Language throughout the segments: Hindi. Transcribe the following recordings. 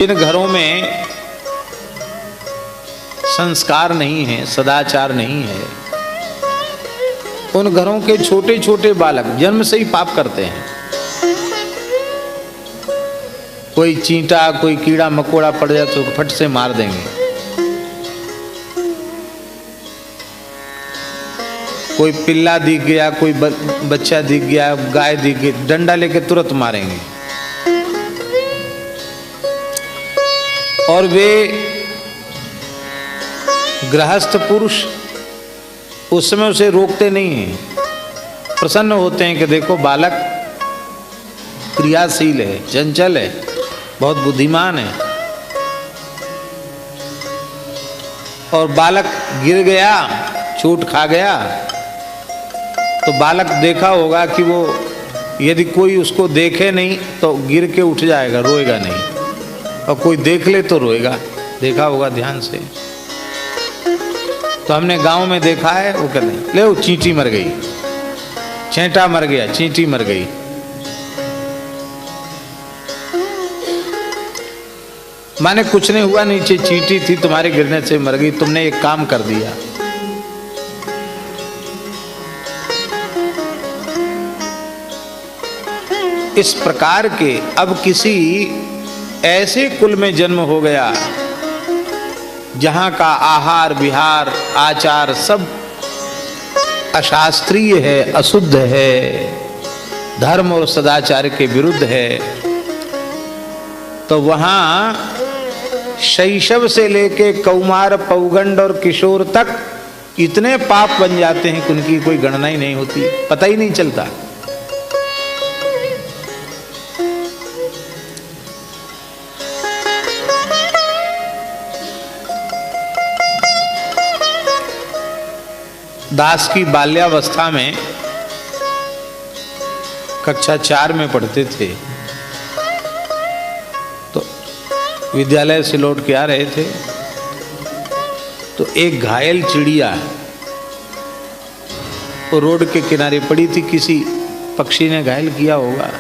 जिन घरों में संस्कार नहीं है, सदाचार नहीं है, उन घरों के छोटे छोटे बालक जन्म से ही पाप करते हैं। कोई चींटा, कोई कीड़ा मकोड़ा पड़ जाए तो फट से मार देंगे। कोई पिल्ला दिख गया, कोई बच्चा दिख गया, गाय दिख गई, डंडा लेके तुरंत मारेंगे। और वे गृहस्थ पुरुष उस समय उसे रोकते नहीं हैं, प्रसन्न होते हैं कि देखो बालक क्रियाशील है, चंचल है, बहुत बुद्धिमान है। और बालक गिर गया, चोट खा गया, तो बालक देखा होगा कि वो यदि कोई उसको देखे नहीं तो गिर के उठ जाएगा, रोएगा नहीं, और कोई देख ले तो रोएगा। देखा होगा ध्यान से। तो हमने गांव में देखा है, वो कहते हैं ले वो चींटी मर गई, चेंटा मर गया, चींटी मर गई। माने कुछ नहीं हुआ, नीचे चींटी थी, तुम्हारे गिरने से मर गई, तुमने एक काम कर दिया। इस प्रकार के अब किसी ऐसे कुल में जन्म हो गया जहां का आहार विहार आचार सब अशास्त्रीय है, अशुद्ध है, धर्म और सदाचार के विरुद्ध है, तो वहां शैशव से लेके कौमार, पौगंड और किशोर तक इतने पाप बन जाते हैं कि उनकी कोई गणना ही नहीं होती, पता ही नहीं चलता। दास की बाल्यावस्था में कक्षा 4 में पढ़ते थे, तो विद्यालय से लौट के आ रहे थे, तो एक घायल चिड़िया वो रोड के किनारे पड़ी थी, किसी पक्षी ने घायल किया होगा।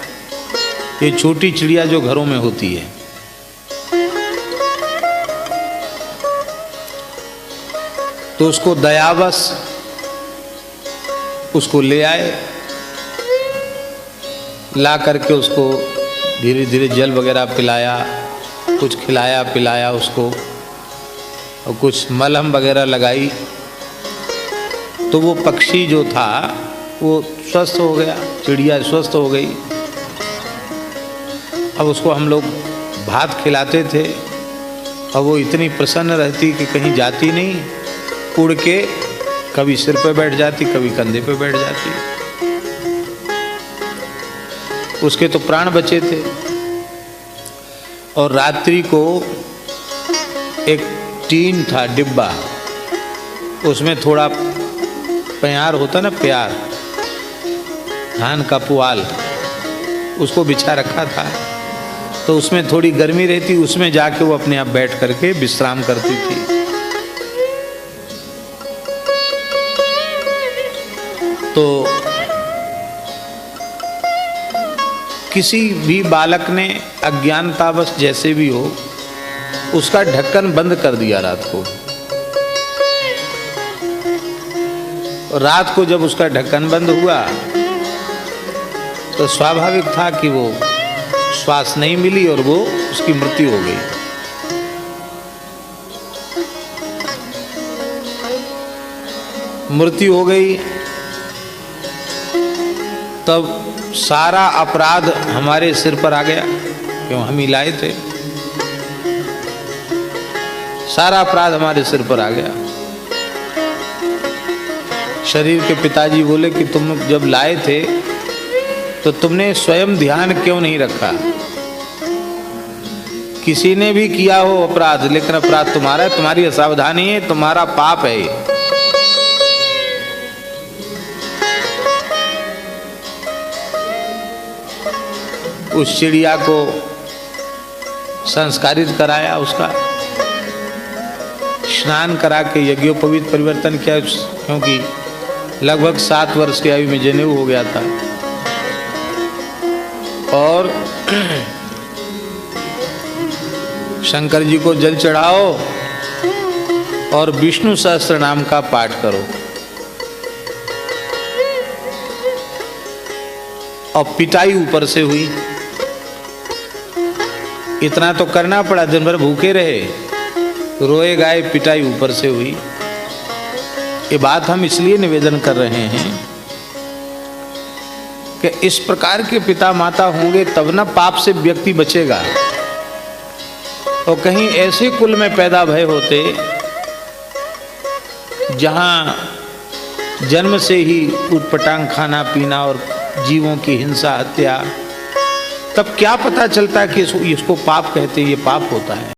ये छोटी चिड़िया जो घरों में होती है, तो उसको दयावश उसको ले आए, ला करके उसको धीरे धीरे जल वगैरह पिलाया, कुछ खिलाया पिलाया उसको, और कुछ मलहम वगैरह लगाई, तो वो पक्षी जो था वो स्वस्थ हो गया, चिड़िया स्वस्थ हो गई। अब उसको हम लोग भात खिलाते थे, और वो इतनी प्रसन्न रहती कि कहीं जाती नहीं, उड़ के कभी सिर पे बैठ जाती, कभी कंधे पे बैठ जाती। उसके तो प्राण बचे थे। और रात्रि को एक टीन था, डिब्बा, उसमें थोड़ा प्यार होता ना, प्यार, धान का पुआल, उसको बिछा रखा था, तो उसमें थोड़ी गर्मी रहती, उसमें जाके वो अपने आप बैठ करके विश्राम करती थी। तो किसी भी बालक ने अज्ञानतावश जैसे भी हो उसका ढक्कन बंद कर दिया रात को। रात को जब उसका ढक्कन बंद हुआ तो स्वाभाविक था कि वो श्वास नहीं मिली और वो उसकी मृत्यु हो गई। मृत्यु हो गई, तब सारा अपराध हमारे सिर पर आ गया, क्यों हम ही लाए थे, सारा अपराध हमारे सिर पर आ गया। शरीर के पिताजी बोले कि तुम जब लाए थे तो तुमने स्वयं ध्यान क्यों नहीं रखा। किसी ने भी किया हो अपराध, लेकिन अपराध तुम्हारा है, तुम्हारी असावधानी है, तुम्हारा पाप है। उस चिड़िया को संस्कारित कराया, उसका स्नान करा के यज्ञोपवीत परिवर्तन किया, क्योंकि लगभग 7 वर्ष की आयु में जनेऊ हो गया था। और शंकर जी को जल चढ़ाओ और विष्णु सहस्त्र नाम का पाठ करो। और पिटाई ऊपर से हुई। इतना तो करना पड़ा, दिन भर भूखे रहे, रोए गाए, पिटाई ऊपर से हुई। ये बात हम इसलिए निवेदन कर रहे हैं कि इस प्रकार के पिता माता होंगे तब ना पाप से व्यक्ति बचेगा। और कहीं ऐसे कुल में पैदा भय होते जहां जन्म से ही उटपटांग खाना पीना और जीवों की हिंसा हत्या, तब क्या पता चलता कि इसको पाप कहते, ये पाप होता है।